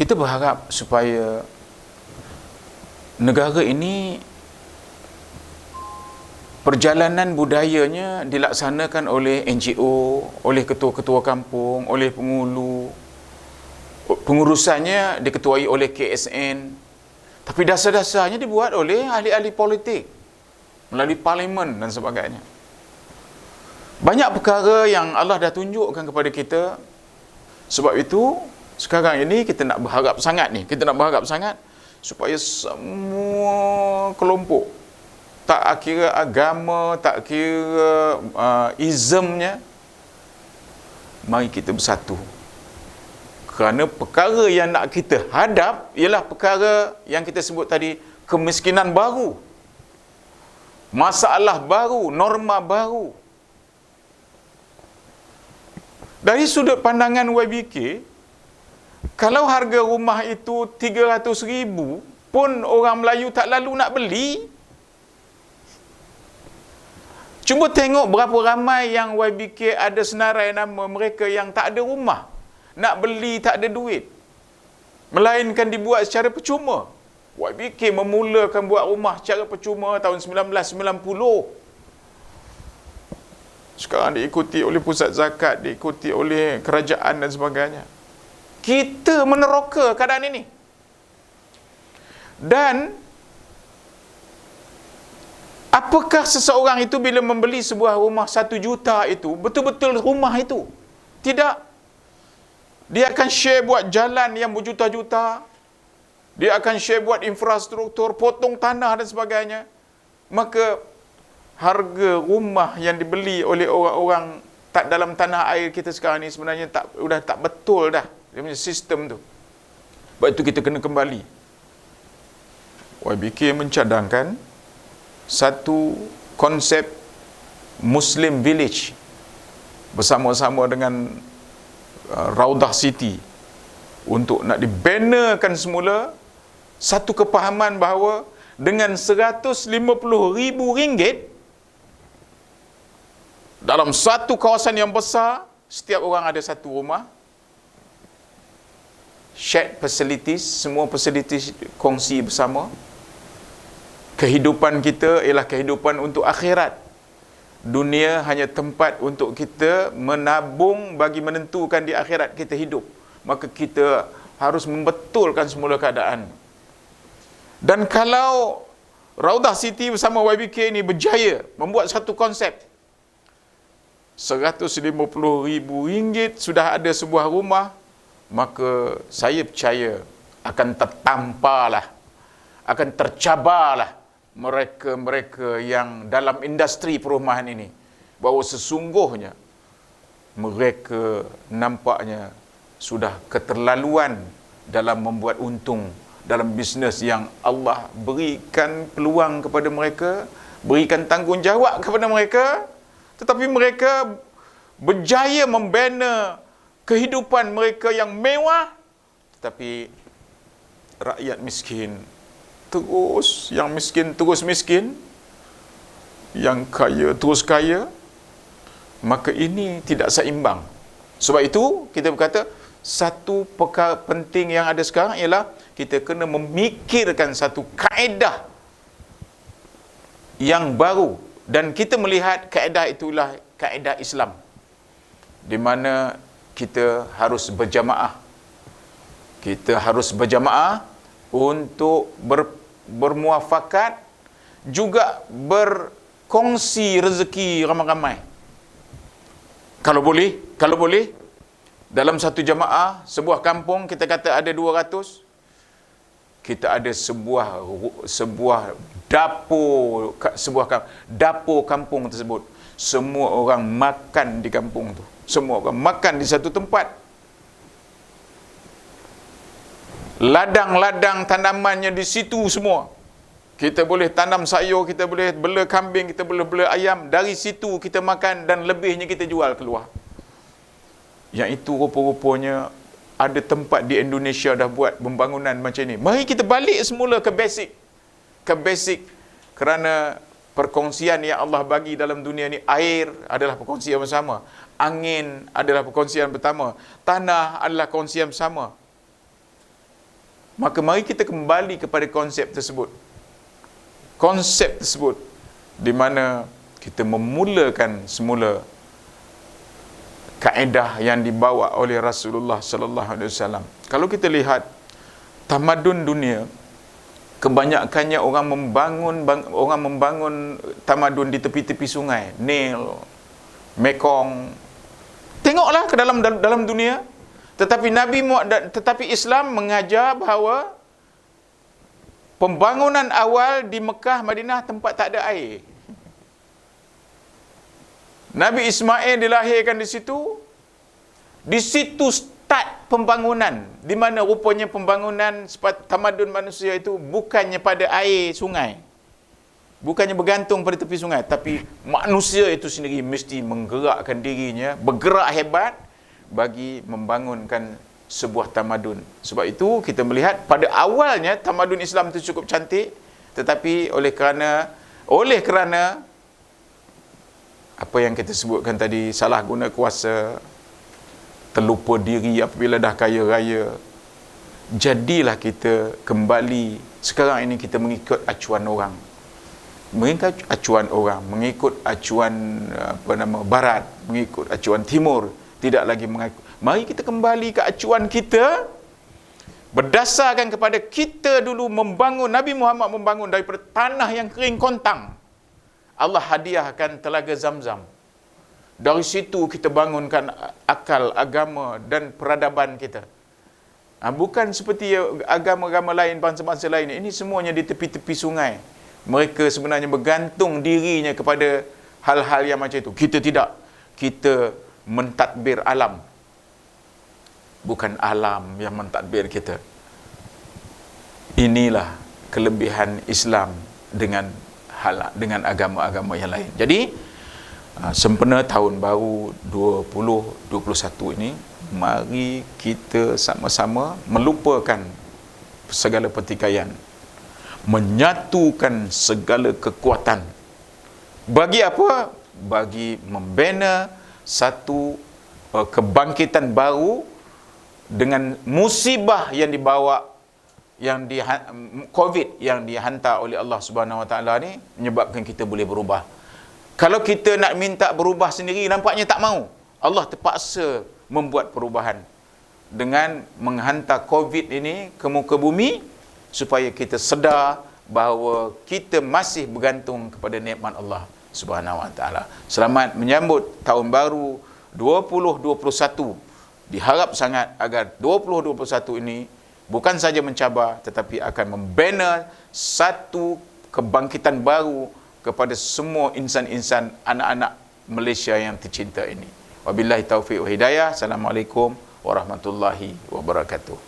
kita berharap supaya negara ini perjalanan budayanya dilaksanakan oleh NGO, oleh ketua-ketua kampung, oleh pengulu. Pengurusannya diketuai oleh KSN. Tapi dasar-dasarnya dibuat oleh ahli-ahli politik melalui parlimen dan sebagainya. Banyak perkara yang Allah dah tunjukkan kepada kita. Sebab itu sekarang ini kita nak berharap sangat ni, kita nak berharap sangat supaya semua kelompok, tak kira agama, tak kira ismnya, mari kita bersatu. Kerana perkara yang nak kita hadap ialah perkara yang kita sebut tadi, kemiskinan baru, masalah baru, norma baru. Dari sudut pandangan YBK, kalau harga rumah itu 300,000 pun orang Melayu tak lalu nak beli. Cuba tengok berapa ramai yang YBK ada senarai nama mereka yang tak ada rumah. Nak beli tak ada duit. Melainkan dibuat secara percuma. YBK memulakan buat rumah secara percuma tahun 1990. Sekarang diikuti oleh pusat zakat, diikuti oleh kerajaan dan sebagainya. Kita meneroka keadaan ini. Dan apakah seseorang itu bila membeli sebuah rumah 1 juta itu, betul-betul rumah itu? Tidak. Dia akan share buat jalan yang berjuta-juta. Dia akan share buat infrastruktur, potong tanah dan sebagainya. Maka harga rumah yang dibeli oleh orang-orang tak dalam tanah air kita sekarang ni sebenarnya sudah tak betul dah. Dia punya sistem tu. Sebab itu kita kena kembali. YBK mencadangkan satu konsep Muslim Village bersama-sama dengan Raudah City untuk nak dibannerkan semula satu kepahaman bahawa dengan RM150,000 dalam satu kawasan yang besar, setiap orang ada satu rumah, shared facilities, semua facilities kongsi bersama. Kehidupan kita ialah kehidupan untuk akhirat. Dunia hanya tempat untuk kita menabung bagi menentukan di akhirat kita hidup. Maka kita harus membetulkan semula keadaan. Dan kalau Raudah City bersama YBK ini berjaya membuat satu konsep, RM150,000 sudah ada sebuah rumah, maka saya percaya akan tertampalah, akan tercabarlah mereka-mereka yang dalam industri perumahan ini, bahawa sesungguhnya mereka nampaknya sudah keterlaluan dalam membuat untung dalam bisnes yang Allah berikan peluang kepada mereka, berikan tanggungjawab kepada mereka, tetapi mereka berjaya membina kehidupan mereka yang mewah, tetapi rakyat miskin terus, yang miskin terus miskin, yang kaya terus kaya. Maka ini tidak seimbang. Sebab itu kita berkata satu perkara penting yang ada sekarang ialah kita kena memikirkan satu kaedah yang baru, dan kita melihat kaedah itulah kaedah Islam, di mana kita harus berjamaah. Kita harus berjamaah untuk bermuafakat, juga berkongsi rezeki ramai-ramai. Kalau boleh dalam satu jamaah, sebuah kampung kita kata ada 200, kita ada sebuah dapur kampung tersebut. Semua orang makan di kampung tu. Semua orang makan di satu tempat. Ladang-ladang tanamannya di situ semua. Kita boleh tanam sayur, kita boleh bela kambing, kita boleh bela ayam. Dari situ kita makan dan lebihnya kita jual keluar. Yang itu rupa-rupanya ada tempat di Indonesia dah buat pembangunan macam ni. Mari kita balik semula ke basic. Ke basic. Kerana perkongsian yang Allah bagi dalam dunia ni, air adalah perkongsian bersama. Angin adalah perkongsian pertama. Tanah adalah perkongsian bersama. Maka mari kita kembali kepada konsep tersebut. Konsep tersebut di mana kita memulakan semula kaedah yang dibawa oleh Rasulullah sallallahu alaihi wasallam. Kalau kita lihat tamadun dunia, kebanyakannya orang membangun tamadun di tepi-tepi sungai, Nil, Mekong. Tengoklah ke dalam dunia. Tetapi Islam mengajar bahawa pembangunan awal di Mekah, Madinah tempat tak ada air. Nabi Ismail dilahirkan di situ. Di situ start pembangunan, di mana rupanya pembangunan tamadun manusia itu bukannya pada air sungai, bukannya bergantung pada tepi sungai, tapi manusia itu sendiri mesti menggerakkan dirinya, bergerak hebat bagi membangunkan sebuah tamadun. Sebab itu kita melihat pada awalnya tamadun Islam itu cukup cantik, tetapi oleh kerana apa yang kita sebutkan tadi, salah guna kuasa, terlupa diri apabila dah kaya raya, jadilah kita kembali sekarang ini kita mengikut acuan orang, mengikut acuan barat, mengikut acuan timur, tidak lagi mengikut. Mari kita kembali ke acuan kita, berdasarkan kepada kita dulu membangun, Nabi Muhammad membangun daripada tanah yang kering kontang. Allah hadiahkan telaga Zamzam. Dari situ kita bangunkan akal, agama dan peradaban kita. Bukan seperti agama-agama lain, bangsa-bangsa lain. Ini semuanya di tepi-tepi sungai. Mereka sebenarnya bergantung dirinya kepada hal-hal yang macam itu. Kita tidak. Kita mentadbir alam. Bukan alam yang mentadbir kita. Inilah kelebihan Islam dengan agama-agama yang lain. Jadi, sempena tahun baru 2021 ini, mari kita sama-sama melupakan segala pertikaian, menyatukan segala kekuatan. Bagi apa? Bagi membina satu kebangkitan baru dengan musibah yang dibawa, COVID yang dihantar oleh Allah Subhanahu Wa Taala ni, menyebabkan kita boleh berubah. Kalau kita nak minta berubah sendiri, nampaknya tak mau. Allah terpaksa membuat perubahan dengan menghantar COVID ini ke muka bumi, supaya kita sedar bahawa kita masih bergantung kepada nikmat Allah Subhanahu Wa Taala. Selamat menyambut tahun baru 2021. Diharap sangat agar 2021 ini bukan saja mencabar, tetapi akan membina satu kebangkitan baru kepada semua insan-insan, anak-anak Malaysia yang tercinta ini. Wabillahi taufiq wa hidayah. Assalamualaikum warahmatullahi wabarakatuh.